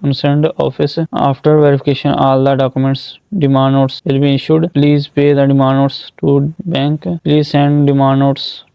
concerned office. After verification all the documents demand notes will be issued. Please pay the demand notes to bank. Please send demand notes